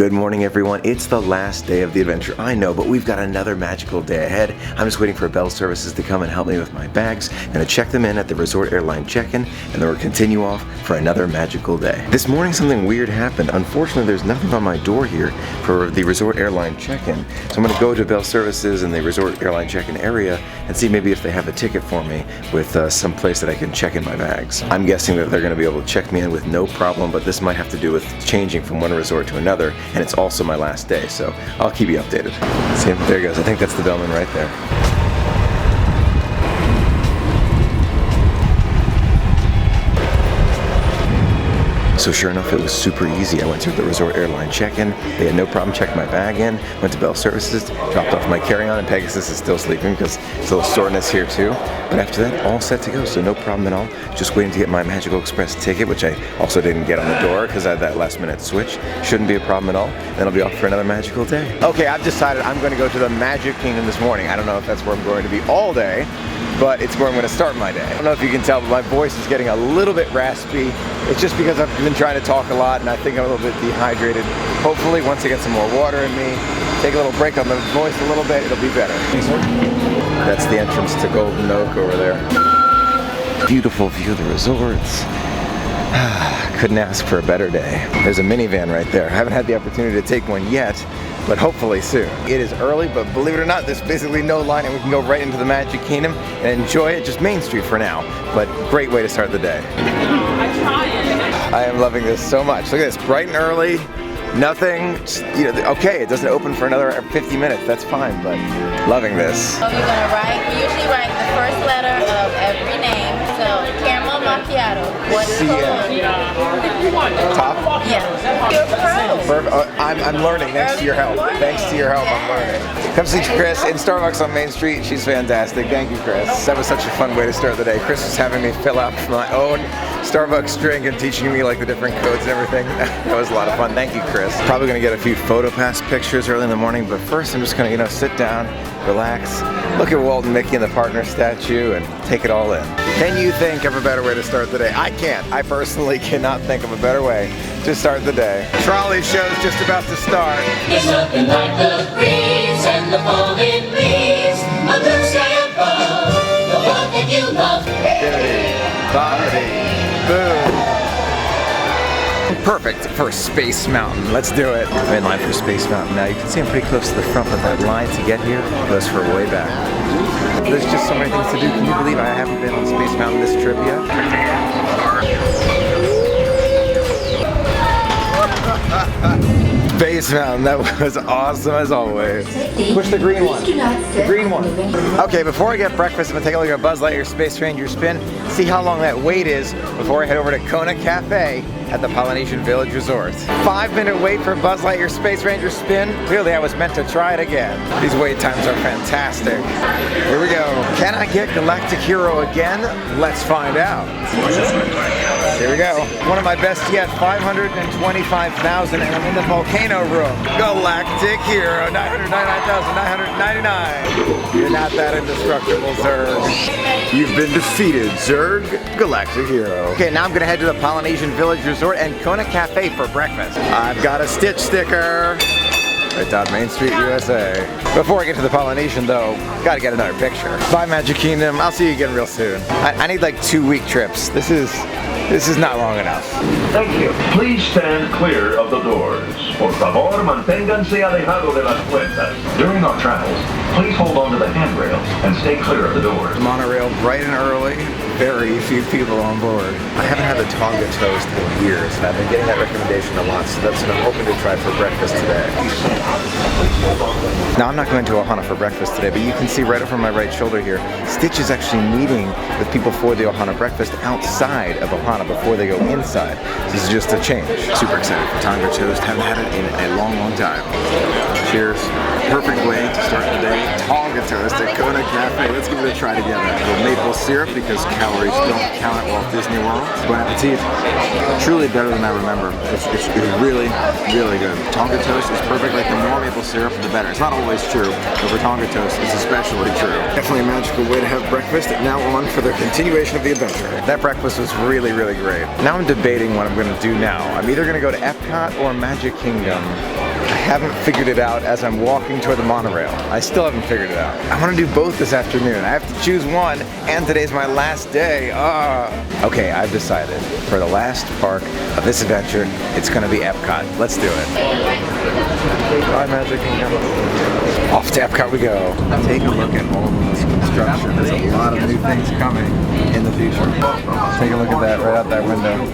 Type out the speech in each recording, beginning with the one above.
Good morning, everyone. It's the last day of the adventure, I know, but we've got another magical day ahead. I'm just waiting for Bell Services to come and help me with my bags. I'm gonna check them in at the resort airline check-in, and then we'll continue off for another magical day. This morning, something weird happened. Unfortunately, there's nothing on my door here for the resort airline check-in. So I'm gonna go to Bell Services in the resort airline check-in area and see maybe if they have a ticket for me with some place that I can check in my bags. I'm guessing that they're gonna be able to check me in with no problem, but this might have to do with changing from one resort to another, and it's also my last day, so I'll keep you updated. See, there he goes. I think that's the bellman right there. So sure enough, it was super easy. I went through the resort airline check-in. They had no problem checking my bag in. Went to Bell Services, dropped off my carry-on, and Pegasus is still sleeping because it's a little soreness here too. But after that, all set to go, so no problem at all. Just waiting to get my Magical Express ticket, which I also didn't get on the door because I had that last-minute switch. Shouldn't be a problem at all. Then I'll be off for another magical day. Okay, I've decided I'm going to go to the Magic Kingdom this morning. I don't know if that's where I'm going to be all day, but it's where I'm going to start my day. I don't know if you can tell, but my voice is getting a little bit raspy. It's just because I've been trying to talk a lot and I think I'm a little bit dehydrated. Hopefully, once I get some more water in me, take a little break on the voice a little bit, it'll be better. That's the entrance to Golden Oak over there. Beautiful view of the resorts. Couldn't ask for a better day. There's a minivan right there. I haven't had the opportunity to take one yet, but hopefully soon. It is early, but believe it or not, there's basically no line and we can go right into the Magic Kingdom and enjoy it, just Main Street for now, but great way to start the day. I am loving this so much. Look at this, bright and early, nothing, you know, okay, it doesn't open for another 50 minutes, that's fine, but loving this. So you're gonna write, we usually write the first letter of every name. So caramel macchiato. What's the Top? Yeah. You're pro. I'm learning, thanks to your help. Thanks to your help, I'm learning. Come see Chris in Starbucks on Main Street. She's fantastic. Thank you, Chris. That was such a fun way to start the day. Chris was having me fill out my own Starbucks drink and teaching me like the different codes and everything. That was a lot of fun. Thank you, Chris. Probably gonna get a few PhotoPass pictures early in the morning, but first I'm just gonna, sit down, relax, look at Walt and Mickey and the partner statue, and take it all in. Can you think of a better way to start the day? I can't. I personally cannot think of a better way to start the day. Trolley show's just about to start. There's nothing like the breeze and the falling leaves, a blue sky above, the one that you love. Bibbidi, bobbidi, boo. Perfect for Space Mountain. Let's do it. I'm in line for Space Mountain now. You can see I'm pretty close to the front, but that line to get here goes for way back. There's just so many things to do. Can you believe I haven't been on Space Mountain this trip yet? Space Mountain, that was awesome as always. Push the green one. The green one. Okay, before I get breakfast, I'm gonna take a look at Buzz Lightyear Space Ranger Spin, see how long that wait is before I head over to Kona Cafe at the Polynesian Village Resort. 5-minute wait for Buzz Lightyear Space Ranger Spin. Clearly I was meant to try it again. These wait times are fantastic. Here we go. Can I get Galactic Hero again? Let's find out. Here we go. One of my best yet, 525,000, and I'm in the volcano room. Galactic Hero, 999,999. You're not that indestructible, Zurg. You've been defeated, Zurg. Galactic Hero. Okay, now I'm gonna head to the Polynesian Village Resort and Kona Cafe for breakfast. I've got a Stitch sticker. Right down Main Street, USA. Before I get to the Polynesian though, gotta get another picture. Bye Magic Kingdom, I'll see you again real soon. I need like 2-week trips. This is not long enough. Thank you. Please stand clear of the doors. Por favor, manténganse alejado de las puertas. During our travels, please hold on to the handrail and stay clear of the doors. Monorail bright and early. Very few people on board. I haven't had the Tonga Toast in years, and I've been getting that recommendation a lot, so that's what I'm hoping to try for breakfast today. Now, I'm not going to Ohana for breakfast today, but you can see right over my right shoulder here, Stitch is actually meeting with people for the Ohana breakfast outside of Ohana before they go inside. This is just a change. Super excited for Tonga Toast. Haven't had it in a long, long time. Cheers. Perfect way to start the day. Tonga Toast at Kona Cafe. Let's give it a try together. With maple syrup because calories don't count at Walt Disney World. Bon appetit. Truly better than I remember. It's really, really good. Tonga Toast is perfect. Like the more maple syrup, the better. It's not always true, but for Tonga Toast, it's especially true. Definitely a magical way to have breakfast. Now on for the continuation of the adventure. That breakfast was really, really great. Now I'm debating what I'm going to do now. I'm either going to go to Epcot or Magic Kingdom. haven't figured it out as I'm walking toward the monorail. I still haven't figured it out. I want to do both this afternoon. I have to choose one, and today's my last day. Okay, I've decided. For the last park of this adventure, it's going to be Epcot. Let's do it. Bye, Magic Kingdom. Off to Epcot we go. Take a look at all of this construction. There's a lot of new things coming in the future. Take a look at that right out that window.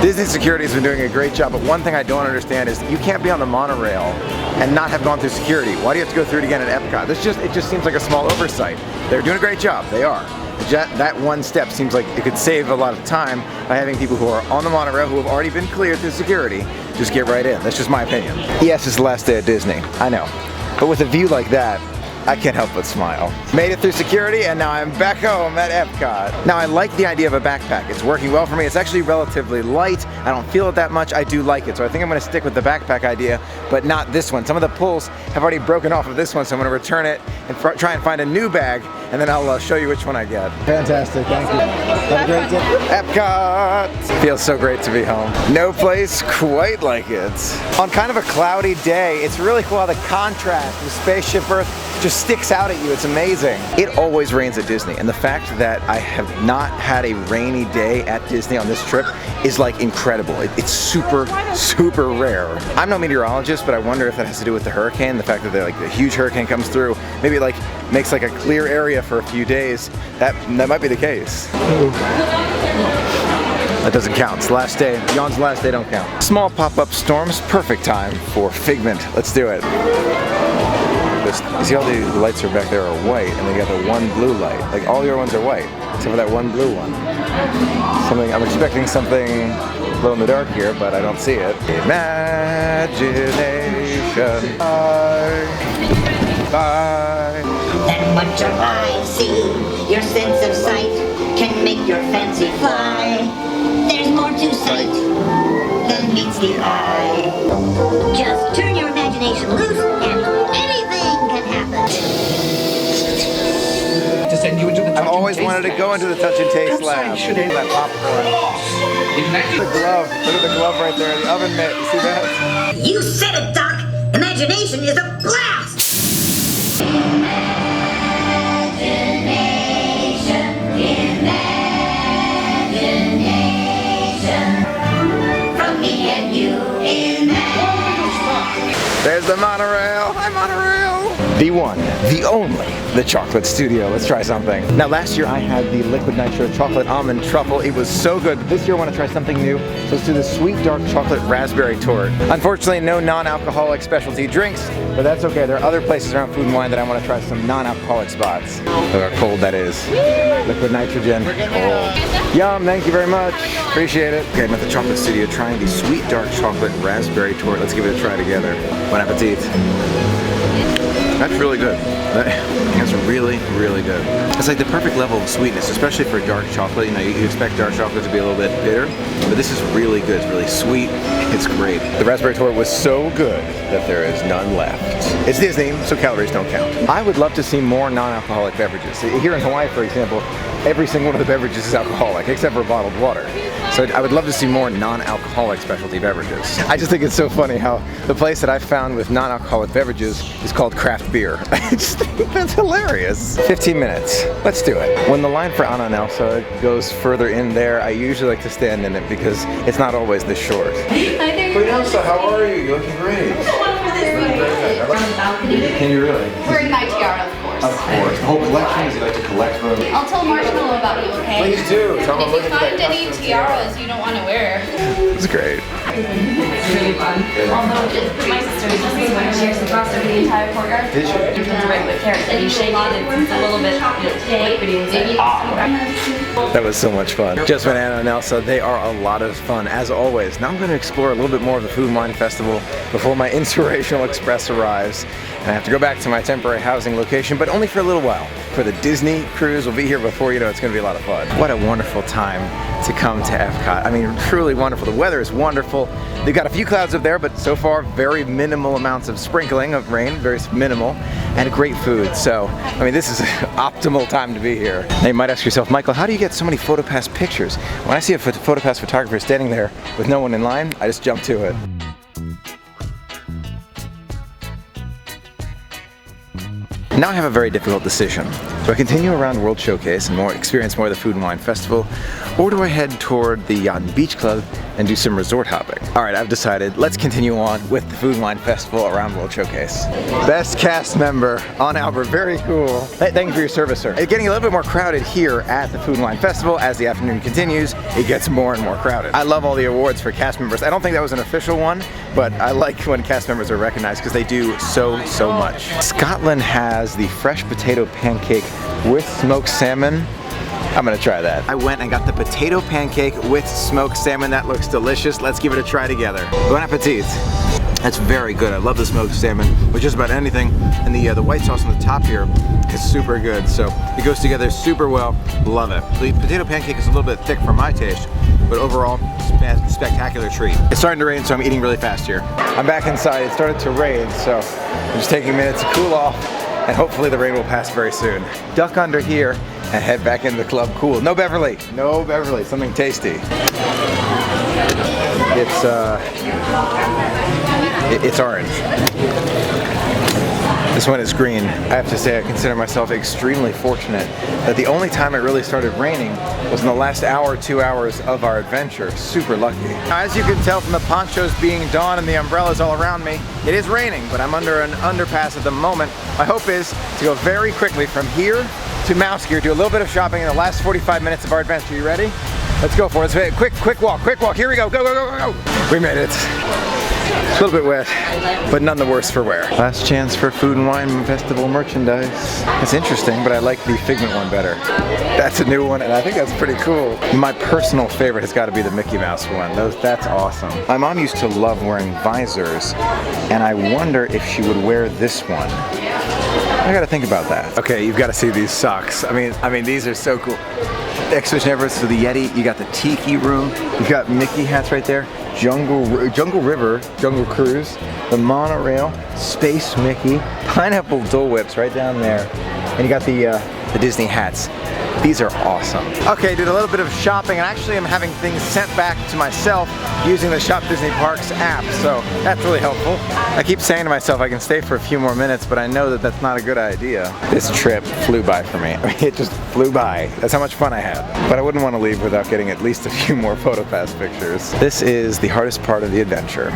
Disney security has been doing a great job, but one thing I don't understand is you can't be on the monorail and not have gone through security. Why do you have to go through it again at Epcot? It just seems like a small oversight. They're doing a great job. They are. That one step seems like it could save a lot of time by having people who are on the monorail who have already been cleared through security just get right in. That's just my opinion. Yes, it's the last day at Disney. I know. But with a view like that, I can't help but smile. Made it through security and now I'm back home at Epcot. Now I like the idea of a backpack. It's working well for me. It's actually relatively light. I don't feel it that much. I do like it. So I think I'm gonna stick with the backpack idea, but not this one. Some of the pulls have already broken off of this one, so I'm gonna return it and try and find a new bag, and then I'll show you which one I get. Fantastic, thank you. Have a great day. Epcot! Feels so great to be home. No place quite like it. On kind of a cloudy day, it's really cool how the contrast with Spaceship Earth just sticks out at you. It's amazing. It always rains at Disney, and the fact that I have not had a rainy day at Disney on this trip is like incredible. It's super, super rare. I'm no meteorologist, but I wonder if that has to do with the hurricane, the fact that like a huge hurricane comes through, maybe it like makes like a clear area for a few days. That might be the case. That doesn't count. It's the last day. Beyond's the last day don't count. Small pop-up storms, perfect time for Figment. Let's do it. You see all the lights are back there are white, and they got the one blue light. Like all the other ones are white, except for that one blue one. I'm expecting something glow in the dark here, but I don't see it. Imagination. Bye. Bye. And what your eyes see, your sense of sight, can make your fancy fly. There's more to sight than meets the eye. Just turn your imagination loose and anything can happen. To send you into the I've always wanted to go into the Touch and Taste lab. That popcorn. The glove. Look at the glove right there. The oven mitt. You see that? You said it, Doc. Imagination is a blast. There's the monorail. Hi, monorail. The one, the only, the Chocolate Studio. Let's try something. Now, last year I had the Liquid Nitro Chocolate Almond Truffle. It was so good. This year I want to try something new. So let's do the Sweet Dark Chocolate Raspberry Torte. Unfortunately, no non-alcoholic specialty drinks, but that's okay. There are other places around Food and Wine that I want to try some non-alcoholic spots. Look how cold that is. Liquid nitrogen. Cold. Yum, thank you very much. Appreciate it. Okay, I'm at the Chocolate Studio trying the Sweet Dark Chocolate Raspberry Torte. Let's give it a try together. Bon appetit. That's really good. That's really, really good. It's like the perfect level of sweetness, especially for dark chocolate. You know, you expect dark chocolate to be a little bit bitter, but this is really good. It's really sweet. It's great. The raspberry torte was so good that there is none left. It's Disney, so calories don't count. I would love to see more non-alcoholic beverages. Here in Hawaii, for example, every single one of the beverages is alcoholic, except for bottled water. So I would love to see more non-alcoholic specialty beverages. I just think it's so funny how the place that I found with non-alcoholic beverages is called craft beer. I just think that's hilarious. 15 minutes. Let's do it. When the line for Ana Nelsa goes further in there, I usually like to stand in it because it's not always this short. Hi there. Queen Elsa, how are you? You're looking great. Can you really? Wearing my tiara, of course. Of course. The whole collection, is you like to collect them? I'll tell Marshmallow about you, okay? Please do. Tell me If you find any tiaras you don't want to wear. It's great. It's really fun. Although my sister just went shares across over the entire courtyard. Did you? You can direct with carrots and you shake it and it's a little bit liquidy inside. That was so much fun. Just met Ana and Elsa. They are a lot of fun, as always. Now I'm going to explore a little bit more of the Food and Wine Festival before my Inspirational Express arrives. And I have to go back to my temporary housing location, but only for a little while. For the Disney cruise, we'll be here before you know it's going to be a lot of fun. What a wonderful time to come to Epcot. I mean, truly wonderful. The weather is wonderful. They've got a few clouds up there, but so far very minimal amounts of sprinkling of rain, very minimal, and great food. So, I mean, this is an optimal time to be here. Now you might ask yourself, Michael, how do you get so many PhotoPass pictures? When I see a PhotoPass photographer standing there with no one in line, I just jump to it. Now I have a very difficult decision. Do I continue around World Showcase and experience more of the Food and Wine Festival, or do I head toward the Yacht and Beach Club and do some resort hopping? All right, I've decided. Let's continue on with the Food and Wine Festival around World Showcase. Best cast member on Albert, very cool. Thank you for your service, sir. It's getting a little bit more crowded here at the Food and Wine Festival. As the afternoon continues, it gets more and more crowded. I love all the awards for cast members. I don't think that was an official one, but I like when cast members are recognized because they do so much. Scotland has the fresh potato pancake with smoked salmon. I'm gonna try that. I went and got the potato pancake with smoked salmon. That looks delicious. Let's give it a try together. Bon appetit. That's very good. I love the smoked salmon with just about anything. And the white sauce on the top here is super good. So it goes together super well. Love it. The potato pancake is a little bit thick for my taste, but overall, spectacular treat. It's starting to rain, so I'm eating really fast here. I'm back inside. It started to rain, so I'm just taking a minute to cool off, and hopefully the rain will pass very soon. Duck under here and head back into the club cool. No Beverly, no Beverly, something tasty. It's orange. This one is green. I have to say I consider myself extremely fortunate that the only time it really started raining was in the last hour, 2 hours of our adventure. Super lucky. Now, as you can tell from the ponchos being donned and the umbrellas all around me, it is raining, but I'm under an underpass at the moment. My hope is to go very quickly from here to Mouse Gear, do a little bit of shopping in the last 45 minutes of our adventure. You ready? Let's go for it. Let's quick walk. Here we go. Go. We made it. It's a little bit wet, but none the worse for wear. Last chance for Food and Wine Festival merchandise. It's interesting, but I like the Figment one better. That's a new one, and I think that's pretty cool. My personal favorite has got to be the Mickey Mouse one. That's awesome. My mom used to love wearing visors, and I wonder if she would wear this one. I gotta think about that. Okay, you've got to see these socks. I mean, these are so cool. Exhibition Everest to the Yeti. You got the Tiki Room. You've got Mickey hats right there. Jungle River, Jungle Cruise, the monorail, Space Mickey, Pineapple Dole Whips right down there, and you got the Disney hats. These are awesome. Okay, did a little bit of shopping, and actually I'm having things sent back to myself using the Shop Disney Parks app, so that's really helpful. I keep saying to myself I can stay for a few more minutes, but I know that that's not a good idea. This trip flew by for me. I mean, it just flew by. That's how much fun I had. But I wouldn't want to leave without getting at least a few more PhotoPass pictures. This is the hardest part of the adventure.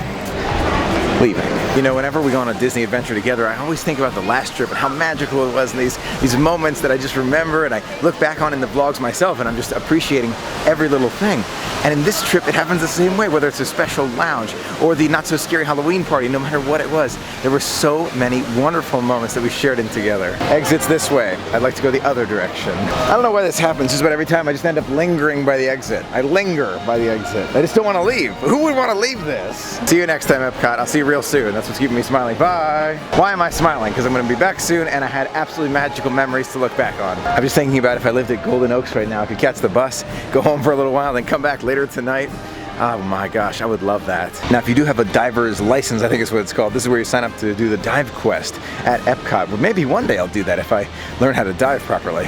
Leaving. You know, whenever we go on a Disney adventure together, I always think about the last trip and how magical it was, and these moments that I just remember and I look back on in the vlogs myself, and I'm just appreciating every little thing. And in this trip, it happens the same way, whether it's a special lounge or the not so scary Halloween party, no matter what it was. There were so many wonderful moments that we shared in together. Exits this way. I'd like to go the other direction. I don't know why this happens, just about every time I just end up lingering by the exit. I linger by the exit. I just don't want to leave. Who would want to leave this? See you next time, Epcot. I'll see you real soon. That's what's keeping me smiling. Bye. Why am I smiling? Because I'm going to be back soon, and I had absolutely magical memories to look back on. I'm just thinking about if I lived at Golden Oaks right now, I could catch the bus, go home for a little while, then come back later tonight. Oh my gosh, I would love that. Now, if you do have a diver's license, I think is what it's called, this is where you sign up to do the dive quest at Epcot. Well, maybe one day I'll do that if I learn how to dive properly.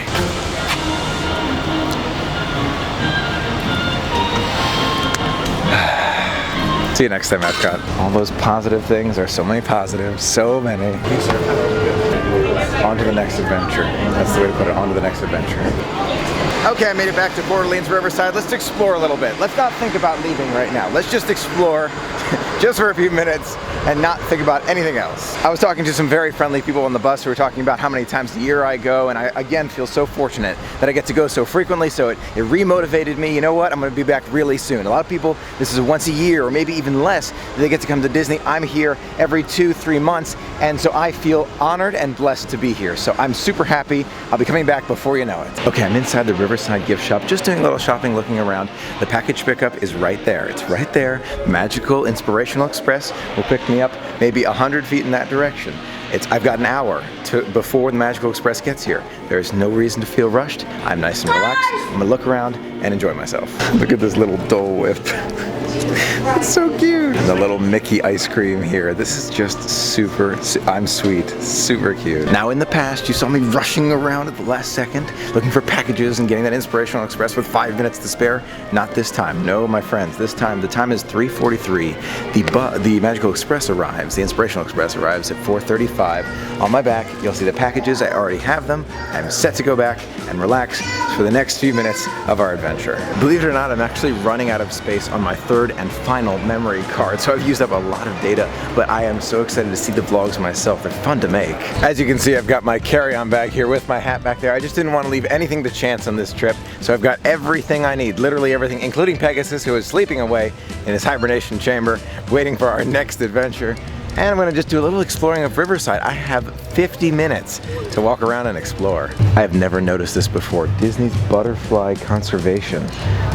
See you next time, Epcot. All those positive things are so many positives, so many. On to the next adventure. That's the way to put it, on to the next adventure. Okay, I made it back to Port Orleans Riverside. Let's explore a little bit. Let's not think about leaving right now. Let's just explore just for a few minutes and not think about anything else. I was talking to some very friendly people on the bus who were talking about how many times a year I go, and I again feel so fortunate that I get to go so frequently, so it re-motivated me. You know what? I'm gonna be back really soon. A lot of people, this is once a year or maybe even less, they get to come to Disney. I'm here every 2-3 months, and so I feel honored and blessed to be here. So I'm super happy. I'll be coming back before you know it. Okay, I'm inside the Riverside gift shop, just doing a little shopping, looking around. The package pickup is right there. It's right there. Magical Inspirational Express will pick me up maybe 100 feet in that direction. I've got an hour before the Magical Express gets here. There's no reason to feel rushed. I'm nice and relaxed. I'm gonna look around and enjoy myself. Look at this little Dole Whip. It's so cute. The little Mickey ice cream here. This is just I'm sweet, super cute. Now in the past, you saw me rushing around at the last second, looking for packages and getting that Inspirational Express with 5 minutes to spare. Not this time. No, my friends, this time, the time is 3:43. The Magical Express arrives, the Inspirational Express arrives at 4:35. On my back, you'll see the packages. I already have them. I'm set to go back and relax for the next few minutes of our adventure. Believe it or not, I'm actually running out of space on my third and final memory card, so I've used up a lot of data, but I am so excited to see the vlogs myself. They're fun to make. As you can see, I've got my carry-on bag here with my hat back there. I just didn't want to leave anything to chance on this trip, so I've got everything I need, literally everything, including Pegasus, who is sleeping away in his hibernation chamber, waiting for our next adventure. And I'm gonna just do a little exploring of Riverside. I have 50 minutes to walk around and explore. I have never noticed this before. Disney's Butterfly Conservation.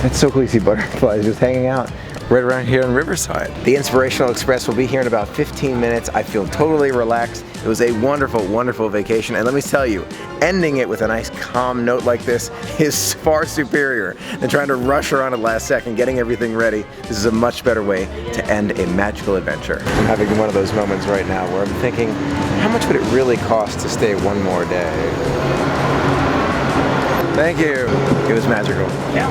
That's so cool, you see butterflies just hanging out right around here in Riverside. The Inspirational Express will be here in about 15 minutes. I feel totally relaxed. It was a wonderful, wonderful vacation. And let me tell you, ending it with a nice calm note like this is far superior than trying to rush around at the last second, getting everything ready. This is a much better way to end a magical adventure. I'm having one of those moments right now where I'm thinking, how much would it really cost to stay one more day? Thank you. It was magical. Yeah.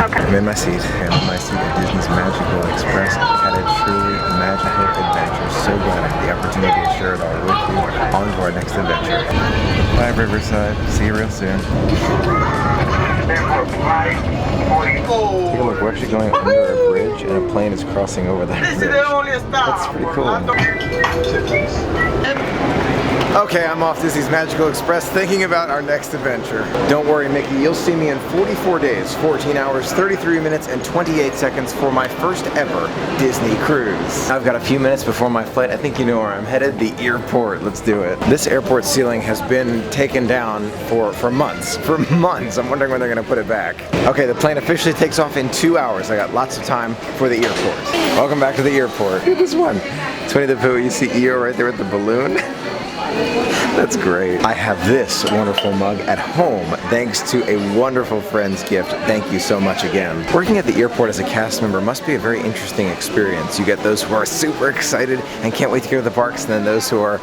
Okay. I'm in my seat, at Disney's Magical Express. Had a truly magical adventure. So glad I had the opportunity to share it all with you. On to our next adventure. Bye, Riverside. See you real soon. Take a look, we're actually going under a bridge and a plane is crossing over that bridge. That's pretty cool. Okay, I'm off Disney's Magical Express thinking about our next adventure. Don't worry, Mickey, you'll see me in 44 days, 14 hours, 33 minutes, and 28 seconds for my first ever Disney cruise. I've got a few minutes before my flight. I think you know where I'm headed, the airport. Let's do it. This airport ceiling has been taken down for months. For months. I'm wondering when they're gonna put it back. Okay, the plane officially takes off in 2 hours. I got lots of time for the airport. Welcome back to the airport. Look at this one. 20 the Pooh, you see EO right there with the balloon. That's great. I have this wonderful mug at home thanks to a wonderful friend's gift. Thank you so much again. Working at the airport as a cast member must be a very interesting experience. You get those who are super excited and can't wait to go to the parks, and then those who are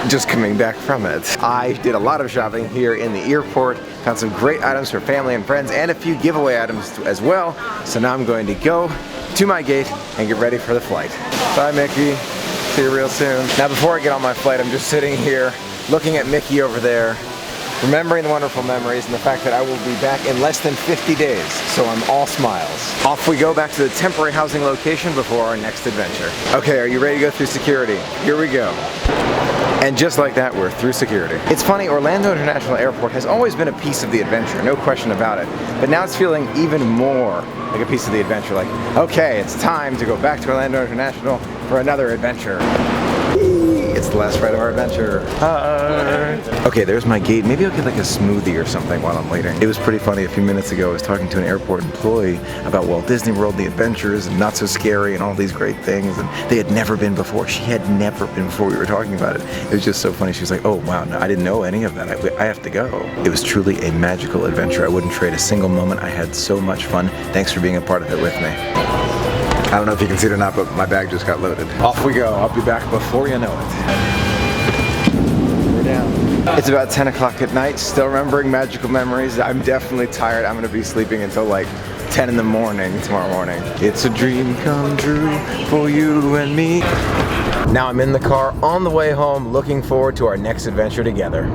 just coming back from it. I did a lot of shopping here in the airport, found some great items for family and friends, and a few giveaway items as well. So now I'm going to go to my gate and get ready for the flight. Bye, Mickey. See you real soon. Now before I get on my flight, I'm just sitting here looking at Mickey over there, remembering the wonderful memories and the fact that I will be back in less than 50 days. So I'm all smiles. Off we go back to the temporary housing location before our next adventure. Okay, are you ready to go through security? Here we go. And just like that, we're through security. It's funny, Orlando International Airport has always been a piece of the adventure, no question about it. But now it's feeling even more like a piece of the adventure. Like, okay, it's time to go back to Orlando International for another adventure. It's the last ride of our adventure. Hi. Okay, there's my gate. Maybe I'll get like a smoothie or something while I'm waiting. It was pretty funny. A few minutes ago, I was talking to an airport employee about Walt Disney World, the adventures, and Not So Scary, and all these great things. And they had never been before. She had never been before we were talking about it. It was just so funny. She was like, oh, wow, no, I didn't know any of that. I have to go. It was truly a magical adventure. I wouldn't trade a single moment. I had so much fun. Thanks for being a part of it with me. I don't know if you can see it or not, but my bag just got loaded. Off we go. I'll be back before you know it. We're down. It's about 10 o'clock at night, still remembering magical memories. I'm definitely tired. I'm gonna be sleeping until like 10 in the morning tomorrow morning. It's a dream come true for you and me. Now I'm in the car on the way home, looking forward to our next adventure together.